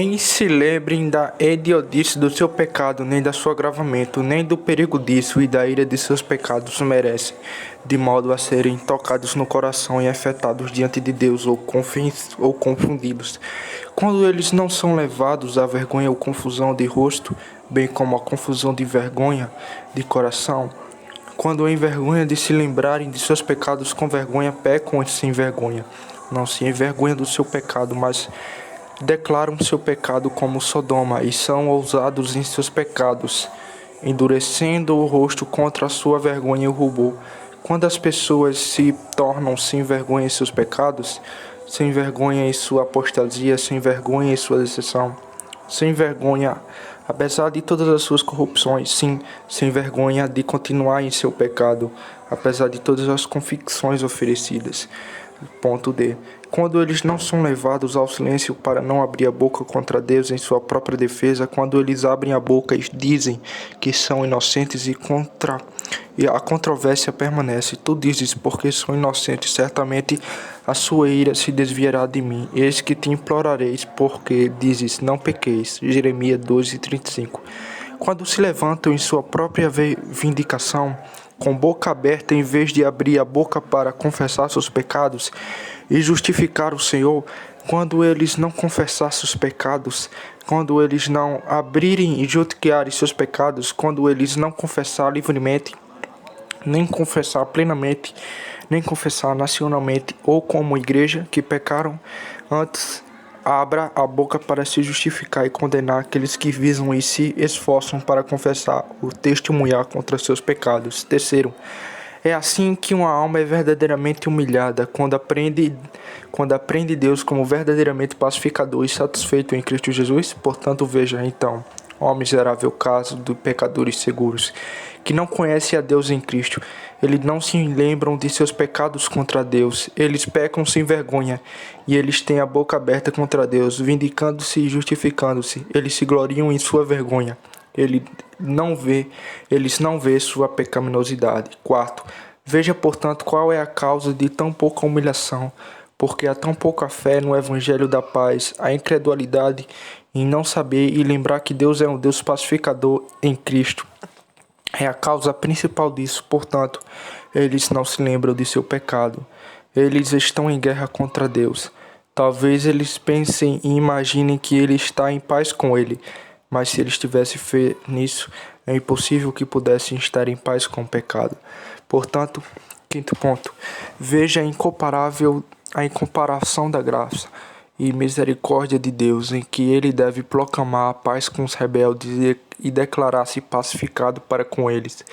Nem se lembrem da idiotice do seu pecado, nem da sua agravamento, nem do perigo disso e da ira de seus pecados merecem, de modo a serem tocados no coração e afetados diante de Deus ou confundidos. Quando eles não são levados à vergonha ou confusão de rosto, bem como a confusão de vergonha de coração, quando em vergonha de se lembrarem de seus pecados com vergonha, pecam sem vergonha. Não se envergonha do seu pecado, mas declaram seu pecado como Sodoma e são ousados em seus pecados, endurecendo o rosto contra a sua vergonha e o rubor. Quando as pessoas se tornam sem vergonha em seus pecados, sem vergonha em sua apostasia, sem vergonha em sua decepção, sem vergonha, apesar de todas as suas corrupções, sim, sem vergonha de continuar em seu pecado, apesar de todas as convicções oferecidas. Ponto D. Quando eles não são levados ao silêncio para não abrir a boca contra Deus em sua própria defesa, quando eles abrem a boca e dizem que são inocentes e a controvérsia permanece. Tu dizes, porque sou inocente, certamente a sua ira se desviará de mim. Eis que te implorareis, porque dizes, não pequeis. Jeremias 12:35. Quando se levantam em sua própria vindicação, com boca aberta em vez de abrir a boca para confessar seus pecados e justificar o Senhor, quando eles não confessar seus pecados, quando eles não abrirem e justificarem seus pecados, quando eles não confessar livremente, nem confessar plenamente, nem confessar nacionalmente ou como igreja que pecaram, antes abra a boca para se justificar e condenar aqueles que visam e se esforçam para confessar ou testemunhar contra seus pecados. Terceiro, é assim que uma alma é verdadeiramente humilhada, quando aprende Deus como verdadeiramente pacificador e satisfeito em Cristo Jesus. Portanto, veja então, ó miserável caso de pecadores seguros, que não conhecem a Deus em Cristo. Eles não se lembram de seus pecados contra Deus. Eles pecam sem vergonha, e eles têm a boca aberta contra Deus, vindicando-se e justificando-se. Eles se gloriam em sua vergonha. Eles não vê sua pecaminosidade. Quarto, veja, portanto, qual é a causa de tão pouca humilhação, porque há tão pouca fé no Evangelho da paz, a incredulidade em não saber e lembrar que Deus é um Deus pacificador em Cristo. É a causa principal disso, portanto, eles não se lembram de seu pecado. Eles estão em guerra contra Deus. Talvez eles pensem e imaginem que ele está em paz com ele, mas se eles tivessem fé nisso, é impossível que pudessem estar em paz com o pecado. Portanto, quinto ponto, veja a incomparação da graça e misericórdia de Deus, em que ele deve proclamar a paz com os rebeldes e declarar-se pacificado para com eles,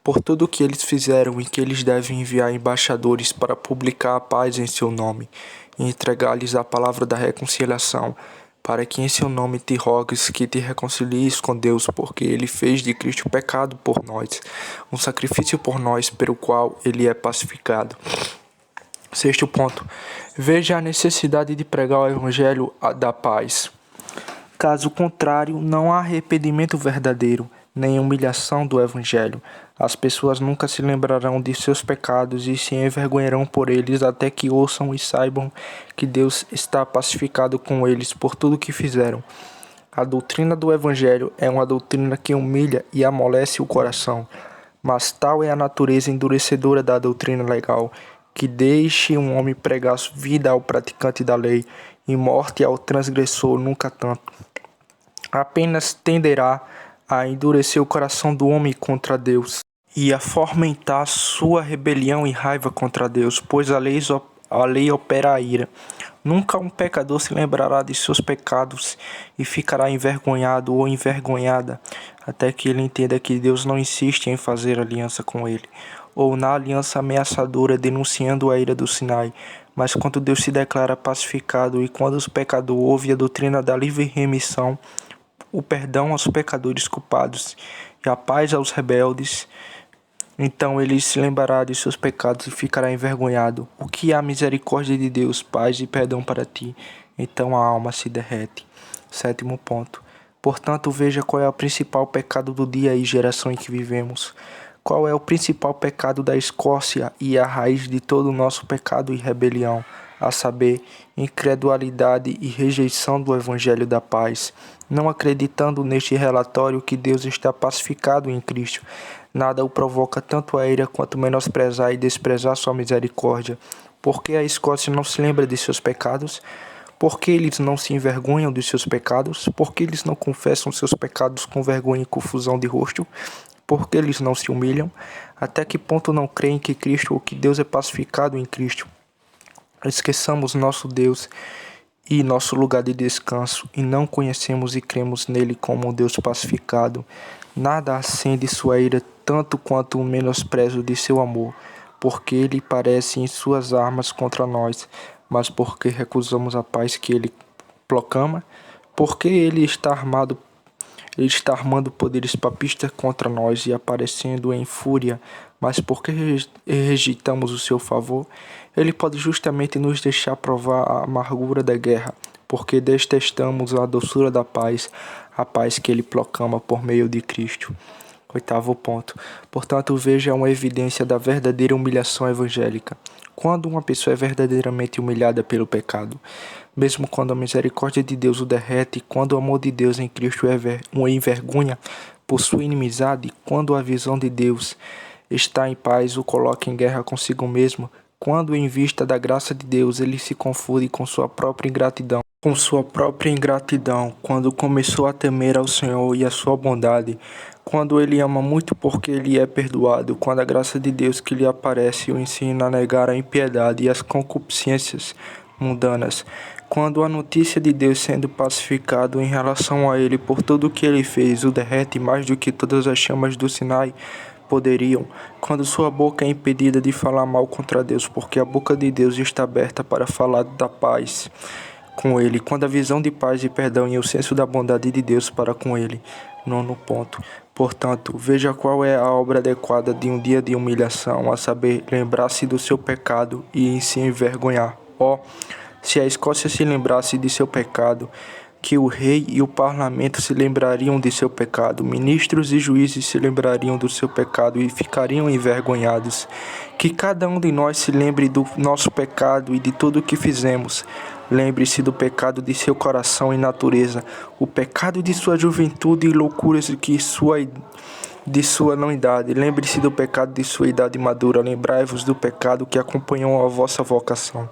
por tudo o que eles fizeram, e que eles devem enviar embaixadores para publicar a paz em seu nome, e entregar-lhes a palavra da reconciliação, para que em seu nome te rogues que te reconcilies com Deus, porque ele fez de Cristo pecado por nós, um sacrifício por nós, pelo qual ele é pacificado. Sexto ponto, veja a necessidade de pregar o evangelho da paz. Caso contrário, não há arrependimento verdadeiro, nem humilhação do evangelho. As pessoas nunca se lembrarão de seus pecados e se envergonharão por eles até que ouçam e saibam que Deus está pacificado com eles por tudo que fizeram. A doutrina do evangelho é uma doutrina que humilha e amolece o coração, mas tal é a natureza endurecedora da doutrina legal, que deixe um homem pregar vida ao praticante da lei e morte ao transgressor nunca tanto. Apenas tenderá a endurecer o coração do homem contra Deus e a fomentar sua rebelião e raiva contra Deus, pois a lei opera a ira. Nunca um pecador se lembrará de seus pecados e ficará envergonhado ou envergonhada, até que ele entenda que Deus não insiste em fazer aliança com ele, ou na aliança ameaçadora denunciando a ira do Sinai. Mas quando Deus se declara pacificado e quando o pecador ouve a doutrina da livre remissão, o perdão aos pecadores culpados e a paz aos rebeldes, então ele se lembrará de seus pecados e ficará envergonhado. O que é a misericórdia de Deus, paz e perdão para ti? Então a alma se derrete. Sétimo ponto. Portanto, veja qual é o principal pecado do dia e geração em que vivemos. Qual é o principal pecado da Escócia e a raiz de todo o nosso pecado e rebelião? a saber, incredulidade e rejeição do Evangelho da paz. Não acreditando neste relatório que Deus está pacificado em Cristo, nada o provoca tanto a ira quanto menosprezar e desprezar sua misericórdia. Porque a Escócia não se lembra de seus pecados? Porque eles não se envergonham dos seus pecados? Porque eles não confessam seus pecados com vergonha e confusão de rosto? Porque eles não se humilham? Até que ponto não creem que Cristo ou que Deus é pacificado em Cristo? Esqueçamos nosso Deus e nosso lugar de descanso, e não conhecemos e cremos nele como um Deus pacificado. Nada acende sua ira tanto quanto o menosprezo de seu amor, porque ele parece em suas armas contra nós, mas porque recusamos a paz que ele proclama, porque ele está armando poderes papistas contra nós e aparecendo em fúria, mas porque rejeitamos o seu favor, ele pode justamente nos deixar provar a amargura da guerra, porque detestamos a doçura da paz, a paz que ele proclama por meio de Cristo. 8º ponto. Portanto, veja uma evidência da verdadeira humilhação evangélica. Quando uma pessoa é verdadeiramente humilhada pelo pecado, mesmo quando a misericórdia de Deus o derrete, quando o amor de Deus em Cristo o envergonha por sua inimizade, quando a visão de Deus está em paz, o coloca em guerra consigo mesmo, quando em vista da graça de Deus ele se confunde com sua própria ingratidão, quando começou a temer ao Senhor e a sua bondade, quando ele ama muito porque ele é perdoado, quando a graça de Deus que lhe aparece o ensina a negar a impiedade e as concupiscências mundanas, quando a notícia de Deus sendo pacificado em relação a ele por tudo o que ele fez o derrete mais do que todas as chamas do Sinai poderiam, quando sua boca é impedida de falar mal contra Deus, porque a boca de Deus está aberta para falar da paz com ele, quando a visão de paz e perdão e o senso da bondade de Deus para com ele. 9º ponto. Portanto, veja qual é a obra adequada de um dia de humilhação, a saber, lembrar-se do seu pecado e se envergonhar. Se a Escócia se lembrasse de seu pecado, que o rei e o parlamento se lembrariam de seu pecado, ministros e juízes se lembrariam do seu pecado e ficariam envergonhados. Que cada um de nós se lembre do nosso pecado e de tudo o que fizemos. Lembre-se do pecado de seu coração e natureza, o pecado de sua juventude e loucuras de sua não idade. Lembre-se do pecado de sua idade madura. Lembrai-vos do pecado que acompanhou a vossa vocação.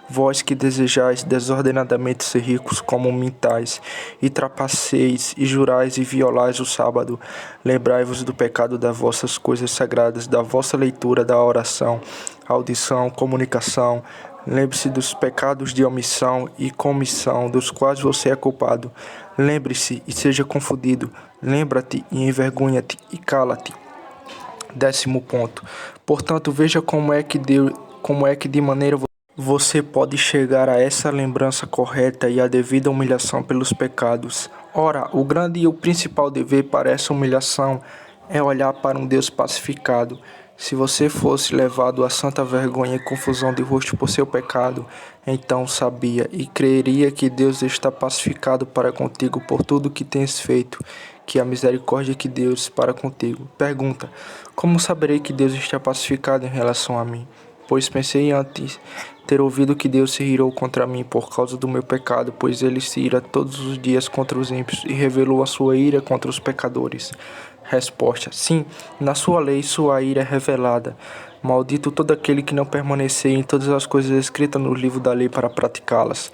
Vós que desejais desordenadamente ser ricos como mintais, e trapaceis, e jurais e violais o sábado, lembrai-vos do pecado das vossas coisas sagradas, da vossa leitura, da oração, audição, comunicação. Lembre-se dos pecados de omissão e comissão, dos quais você é culpado. Lembre-se e seja confundido. Lembra-te e envergonha-te e cala-te. 10º ponto. Portanto, veja como é que de maneira você pode chegar a essa lembrança correta e a devida humilhação pelos pecados. Ora, o grande e o principal dever para essa humilhação é olhar para um Deus pacificado. Se você fosse levado a santa vergonha e confusão de rosto por seu pecado, então sabia e creria que Deus está pacificado para contigo por tudo que tens feito, que a misericórdia que Deus para contigo. Pergunta: como saberei que Deus está pacificado em relação a mim? Pois pensei antes ter ouvido que Deus se irou contra mim por causa do meu pecado, pois ele se ira todos os dias contra os ímpios e revelou a sua ira contra os pecadores. Resposta: sim, na sua lei sua ira é revelada. Maldito todo aquele que não permanecer em todas as coisas escritas no livro da lei para praticá-las.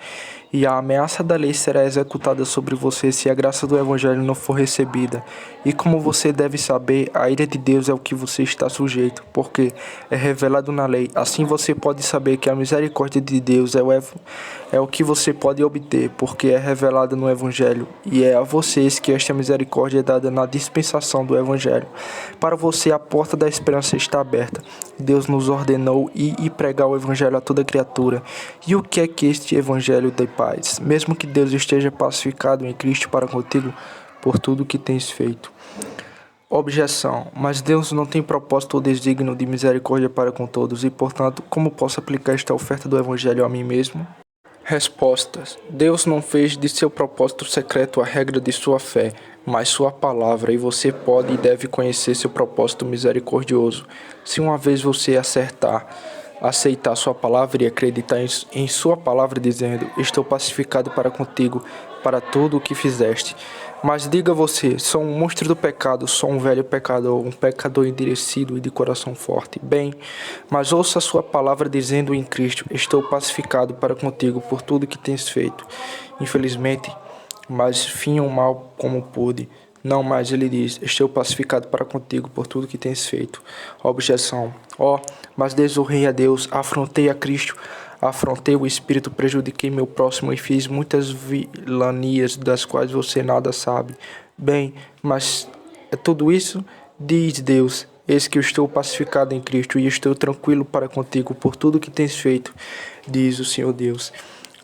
E a ameaça da lei será executada sobre você se a graça do Evangelho não for recebida. E como você deve saber, a ira de Deus é o que você está sujeito, porque é revelado na lei. Assim você pode saber que a misericórdia de Deus é o que você pode obter, porque é revelada no Evangelho. E é a vocês que esta misericórdia é dada na dispensação do Evangelho. Para você a porta da esperança está aberta. Deus nos ordenou ir e pregar o Evangelho a toda criatura. E o que é que este Evangelho de paz? Mesmo que Deus esteja pacificado em Cristo para contigo por tudo o que tens feito. Objeção: mas Deus não tem propósito ou desígnio de misericórdia para com todos, e portanto, como posso aplicar esta oferta do Evangelho a mim mesmo? Respostas: Deus não fez de seu propósito secreto a regra de sua fé, mas sua palavra, e você pode e deve conhecer seu propósito misericordioso. Se uma vez você acertar, aceitar sua palavra e acreditar em sua palavra, dizendo: estou pacificado para contigo, para tudo o que fizeste. Mas diga você: sou um monstro do pecado, sou um velho pecador, um pecador endurecido e de coração forte. Bem, mas ouça a sua palavra dizendo em Cristo: estou pacificado para contigo por tudo que tens feito. Infelizmente, mas finha o mal como pude. Não mais, ele diz: estou pacificado para contigo por tudo que tens feito. Objeção: mas desonrei a Deus, afrontei a Cristo, afrontei o Espírito, prejudiquei meu próximo e fiz muitas vilanias das quais você nada sabe. Bem, mas é tudo isso? Diz Deus: eis que eu estou pacificado em Cristo e estou tranquilo para contigo por tudo que tens feito, diz o Senhor Deus.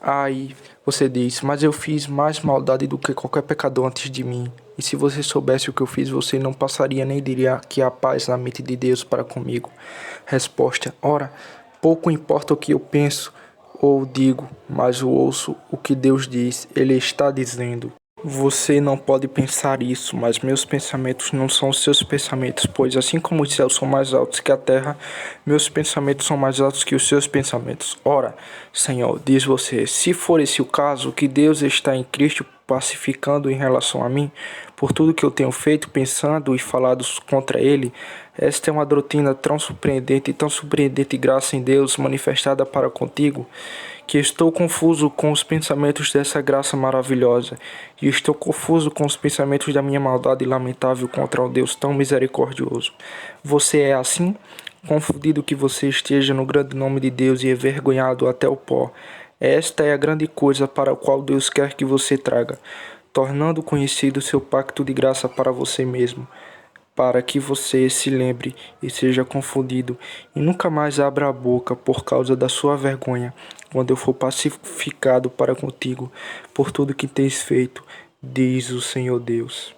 Aí você diz: mas eu fiz mais maldade do que qualquer pecador antes de mim. E se você soubesse o que eu fiz, você não passaria nem diria que há paz na mente de Deus para comigo. Resposta: ora, pouco importa o que eu penso ou digo, mas eu ouço o que Deus diz. Ele está dizendo. Você não pode pensar isso, mas meus pensamentos não são os seus pensamentos, pois assim como os céus são mais altos que a terra, meus pensamentos são mais altos que os seus pensamentos. Ora, Senhor, diz você, se for esse o caso, que Deus está em Cristo pacificando em relação a mim, por tudo que eu tenho feito, pensando e falado contra ele, esta é uma doutrina tão surpreendente graça em Deus manifestada para contigo, que estou confuso com os pensamentos dessa graça maravilhosa, e estou confuso com os pensamentos da minha maldade lamentável contra um Deus tão misericordioso. Você é assim? Confundido que você esteja no grande nome de Deus e envergonhado até o pó. Esta é a grande coisa para a qual Deus quer que você traga, tornando conhecido seu pacto de graça para você mesmo, para que você se lembre e seja confundido, e nunca mais abra a boca por causa da sua vergonha, quando eu for pacificado para contigo por tudo que tens feito, diz o Senhor Deus.